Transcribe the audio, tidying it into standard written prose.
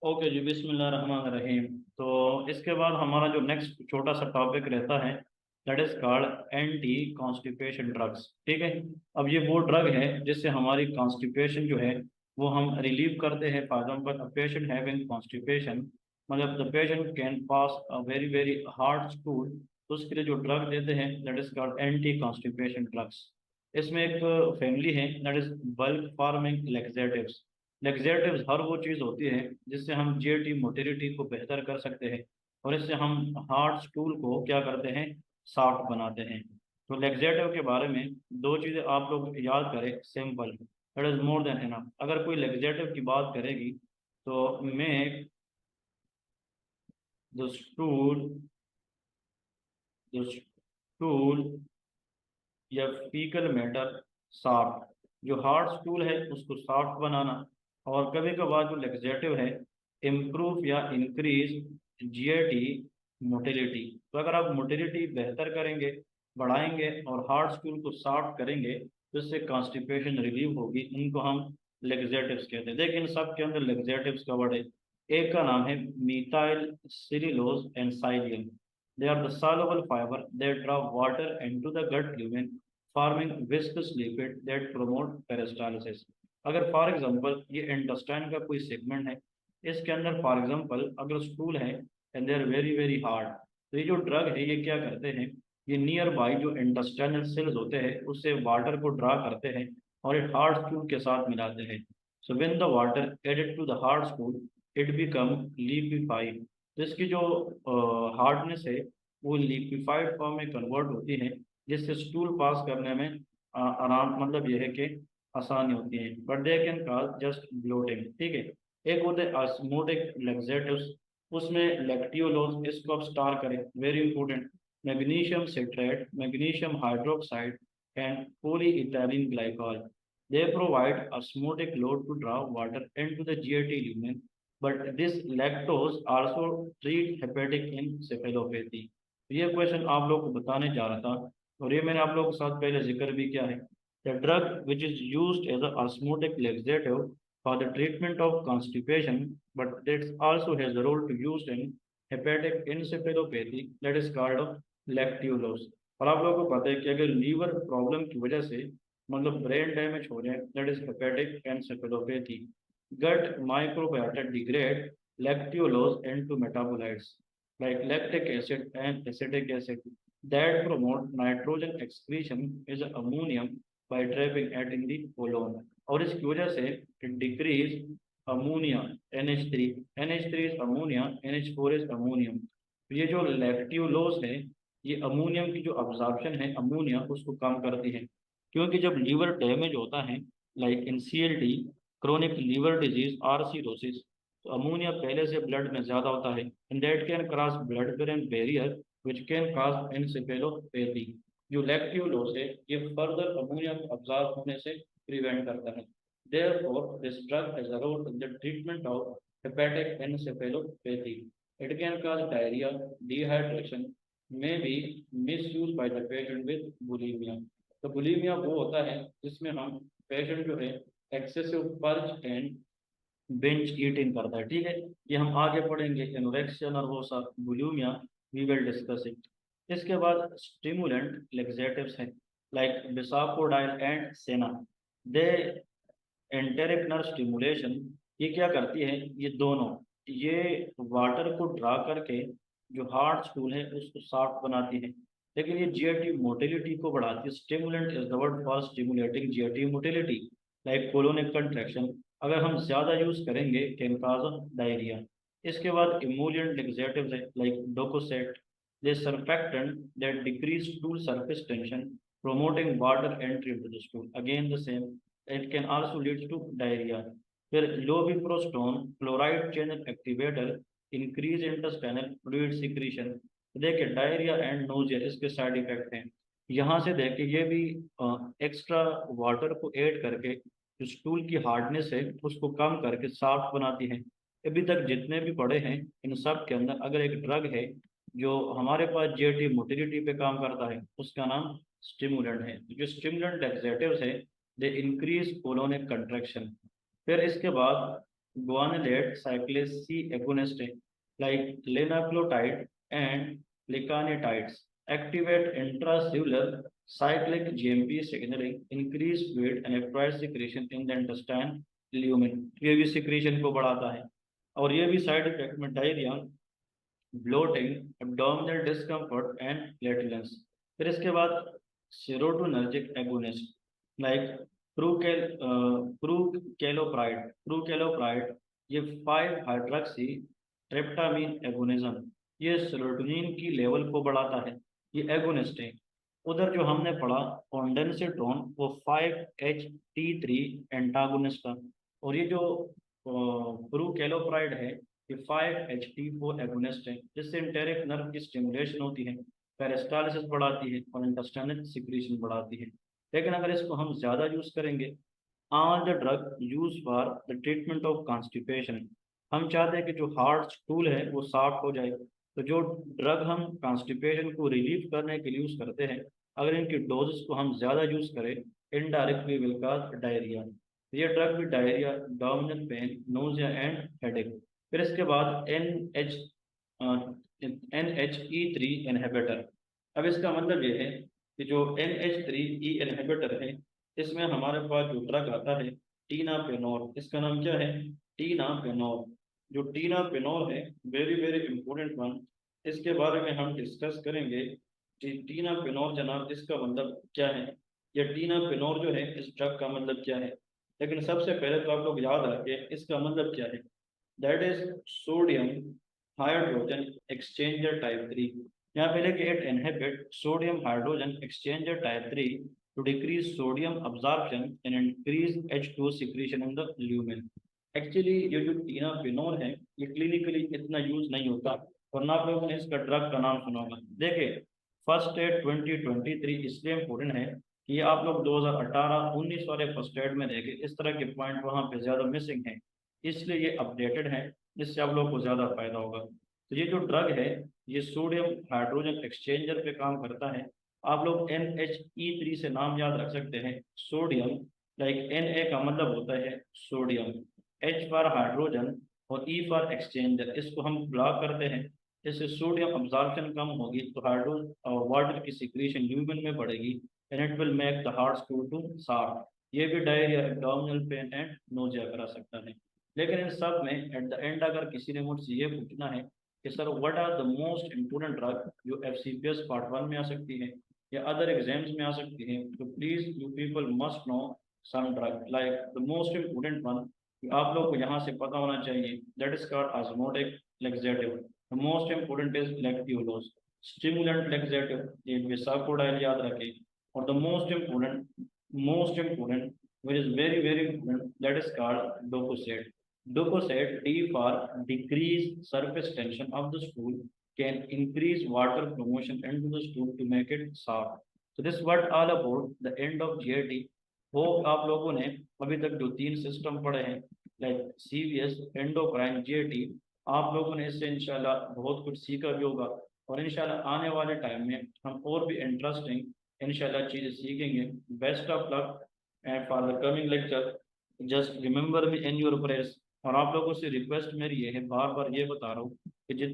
Okay जी, बिस्मिल्लाहिर्रहमानिर्रहीम। तो इसके बाद हमारा जो नेक्स्ट छोटा सा टॉपिक रहता है, that is called anti constipation drugs. ठीक है। अब ये वो ड्रग है जिससे हमारी कॉन्स्टिपेशन जो है वो हम रिलीव करते हैं। For example, a patient having constipation, मतलब the patient can pass a very very hard stool, तो उसके लिए जो ड्रग देते हैं that is called anti constipation drugs. इसमें एक फैमिली है, that is bulk forming laxatives. Laxatives हर वो चीज़ होती है जिससे हम जीएटी मोटिलिटी को बेहतर कर सकते हैं, और इससे हम हार्ड स्टूल को क्या करते हैं, सॉफ्ट बनाते हैं। तो लेक्सेटिव के बारे में दो चीज़ें आप लोग याद करें, simple, that is more than enough. अगर कोई लेक्सेटिव की बात करेगी तो make the stool the stool या फीकल मैटर सॉफ्ट, जो हार्ड स्टूल है उसको सॉफ्ट बनाना। और कभी कभार जो लेक्सेटिव है, इम्प्रूव या इंक्रीज जीआईटी मोटिलिटी। तो अगर आप मोटिलिटी बेहतर करेंगे, बढ़ाएंगे और हार्ड स्टूल को सॉफ्ट करेंगे तो इससे कॉन्स्टिपेशन रिलीव होगी। इनको हम लेक्सेटिव्स कहते हैं। देखिए इन सब के अंदर लेक्सेटिव्स का वर्ड है, एक का नाम है methyl cellulose and psyllium. They are the soluble fiber that draw water into the gut lumen, forming viscous lipid that promote peristalsis। अगर फॉर एग्जांपल ये इंटेस्टाइन का कोई सेगमेंट है, इसके अंदर फॉर एग्जांपल अगर स्टूल है and they are very very hard, तो ये जो ड्रग है ये क्या करते हैं, ये नियर बाई जो इंटेस्टाइनल सेल्स होते हैं उससे वाटर को ड्रा करते हैं और ये हार्ड स्टूल के साथ मिलाते हैं। So when the water added to the hard stool, it become liquefied. तो इसकी जो हार्डनेस है वो लिक्विफाइड फॉर्म में कन्वर्ट होती है, जिससे स्टूल पास करने में आराम, मतलब यह है कि आसानी होती है। But they can cause just bloating. ठीक है। एक होते हैं ऑस्मोटिक लेक्सेटिव्स, उसमें लैक्टियोलोज, इसको आप स्टार करें, very important. Magnesium citrate, magnesium hydroxide and polyethylene glycol, they provide osmotic load to draw water into the GIT lumen, but this lactose also treat hepatic encephalopathy। तो ये क्वेश्चन आप लोग को बताने जा रहा था, और ये मैंने आप लोगों के साथ पहले जिक्र भी किया है। The drug which is used as a osmotic laxative for the treatment of constipation, but it also has a role to used in hepatic encephalopathy, that is called lactulose। और आप लोगों को पता है कि अगर लीवर प्रॉब्लम की वजह से, मतलब ब्रेन डैमेज हो जाए, that is hepatic encephalopathy, gut microbiota degrade lactulose into metabolites like lactic acid and acetic acid that promote nitrogen excretion is ammonium by trapping it in the colon। और इसकी वजह से it decrease ammonia, NH3, NH3 is ammonia, NH4 is ammonium. तो ये जो lactulose है, ये ammonium की जो अब्जॉर्प्शन है अमोनिया उसको कम करती है। क्योंकि जब लीवर डैमेज होता है, like in CLD, chronic liver disease और सीरोसिस, तो अमोनिया पहले से ब्लड में ज़्यादा होता है, and that can cross blood brain barrier which can cause encephalopathy. जो लैक्ट्यूलोज है ये फर्दर अमोनिया को अब्जॉर्ब होने से प्रिवेंट करता है। Therefore, this drug has a role in the treatment of hepatic encephalopathy। It can cause diarrhea, dehydration, may be misused by the patient with bulimia। तो bulimia वो होता है जिसमें हम पेशेंट जो है excessive purge and binge eating करता है। ठीक है। ये हम आगे पढ़ेंगे, anorexia nervosa, bulimia, we will discuss it. इसके बाद स्टिमुलेंट लेक्सेटिव्स हैं, like bisacodyl and senna. They enteric nerve stimulation, ये क्या करती है, ये दोनों, ये वाटर को ड्रा करके जो हार्ड स्टूल है उसको सॉफ्ट बनाती है, लेकिन ये जीआईटी मोटिलिटी को बढ़ाती है। Stimulant is the word for stimulating GIT motility, like colonic contraction. अगर हम ज़्यादा यूज़ करेंगे कैन कॉज डायरिया। इसके बाद इमोलिएंट लेक्सेटिव्स है, like docusate, they surfactant that decrease stool surface tension, promoting water entry into the stool, again the same, it can also lead to diarrhea। फिर lubiprostone chloride channel activator, increase intestinal fluid secretion. देखिए diarrhoea and nausea इसके side effect हैं। यहाँ से देखिए ये भी extra water को ऐड करके जो स्टूल की हार्डनेस है उसको कम करके सॉफ्ट बनाती है। अभी तक जितने भी पढ़े हैं इन सब के अंदर अगर एक ड्रग है जो हमारे पास जीआईटी मोटिलिटी पे काम करता है उसका नाम स्टिमुलेंट है। जो स्टिमुलेंट लेक्सेटिव्स है, दे इंक्रीज कोलोनिक कंट्रैक्शन। फिर इसके बाद guanylate cyclase C agonist like linaclotide and licanitides activate intracellular cyclic GMP signaling, increase weight and afraid secretion in the intestine lumen। ये भी secretion को बढ़ाता है। और ये भी साइड इफेक्ट में diarrhoea, bloating, abdominal discomfort and flatulence. फिर इसके बाद सेरोटोनर्जिक एगोनिस्ट लाइक प्रूकेलोप्राइड, ये 5 हाइड्रॉक्सी ट्रिप्टामिन एगोनिज्म, ये सेरोटोनिन की लेवल को बढ़ाता है, ये एगोनिस्ट है। उधर जो हमने पढ़ा ऑन्डेंसिट्रोन, वो 5-HT3 एंटागोनिस्ट था। और ये जो प्रूकेलोप्राइड है, ये 5-HT4 एगोनिस्ट है, जिससे इंटेरिक नर्व की स्टिमुलेशन होती है, पेरिस्टालसिस बढ़ाती है और इंटेस्टाइनल सिक्रीशन बढ़ाती है। लेकिन अगर इसको हम ज़्यादा यूज़ करेंगे, on the drug use for the treatment of constipation, हम चाहते हैं कि जो हार्ड स्टूल है वो सॉफ्ट हो जाए, तो जो ड्रग हम कॉन्स्टिपेशन को रिलीव करने के लिए यूज़ करते हैं, अगर इनकी डोजेस को हम ज़्यादा यूज़ करें, इनडायरेक्टली विल कॉज डायरिया। ये ड्रग भी diarrhoea, abdominal pain, nausea and headache. फिर इसके बाद NH3 इनहिबिटर। अब इसका मतलब ये है कि जो NH3 इनहिबिटर है, इसमें हमारे पास जो ड्रग आता है टीनापेनोल, इसका नाम क्या है? टीनापेनोल। जो टीनापेनोल है, वेरी वेरी इंपॉर्टेंट वन, इसके बारे में हम डिस्कस करेंगे कि टीनापेनोल जनाब इसका मतलब क्या है, या टीनापेनोल जो है इस ड्रग का मतलब क्या है। लेकिन सबसे पहले तो आप लोग याद रखें इसका मतलब क्या है। That is sodium hydrogen exchanger type 3। यहाँ पे लिखे it inhibit sodium hydrogen exchanger type 3 to decrease sodium absorption and increase H2 secretion in the lumen। Actually ये जो टीनापेनोल है, ये क्लिनिकली इतना यूज नहीं होता, वरना आप लोगों ने इसका ड्रग का नाम सुना होगा। देखिए, फर्स्ट एड 2023 इसलिए इम्पोर्टेंट है कि ये आप लोग 2018-19 वाले फर्स्ट एड में देखे, इस तरह के पॉइंट वहाँ पे ज़्यादा मिसिंग है, इसलिए ये अपडेटेड है, इससे आप लोग को ज़्यादा फायदा होगा। तो ये जो ड्रग है, ये सोडियम हाइड्रोजन एक्सचेंजर पे काम करता है। आप लोग NHE3 से नाम याद रख सकते हैं, सोडियम, लाइक Na का मतलब होता है सोडियम, H फॉर हाइड्रोजन और E फॉर एक्सचेंजर, इसको हम ब्लॉक करते हैं। जैसे सोडियम अब्जॉर्प्शन कम होगी तो हाइड्रो वाटर की सिक्रीशन ल्यूमेन में बढ़ेगी, and it will make the hard stool to soft. ये भी diarrhoea, abdominal pain and nausea करा सकता है। लेकिन इन सब में एट द एंड अगर किसी ने मुझसे ये पूछना है कि sir what are the most important drug जो FCPS पार्ट 1 में आ सकती है या अदर एग्जाम्स में आ सकती है, तो please you people must know some drug like the most important one, आप लोग को यहाँ से पता होना चाहिए, that is called osmotic laxative. The most important is lactulose, stimulant laxative, ये वेसाकोडाइल याद रखें। और the most important which is very very important, that is called Docosate। Docosate, D for decrease surface tension of the stool, can increase water promotion into the stool to make it soft। So this what all about the end of GIT। वो आप लोगों ने अभी तक जो 3 system पढ़े हैं, like CVS, endocrine, GIT, आप लोगों ने इससे इंशाल्लाह बहुत कुछ सीखा भी होगा। और इंशाल्लाह आने वाले टाइम में हम और भी इंटरेस्टिंग इंशाल्लाह चीज़ें सीखेंगे। Best of luck and for the coming lecture, just remember me in your prayers. और आप लोगों से रिक्वेस्ट मेरी ये है, बार बार ये बता रहा हूँ कि जितने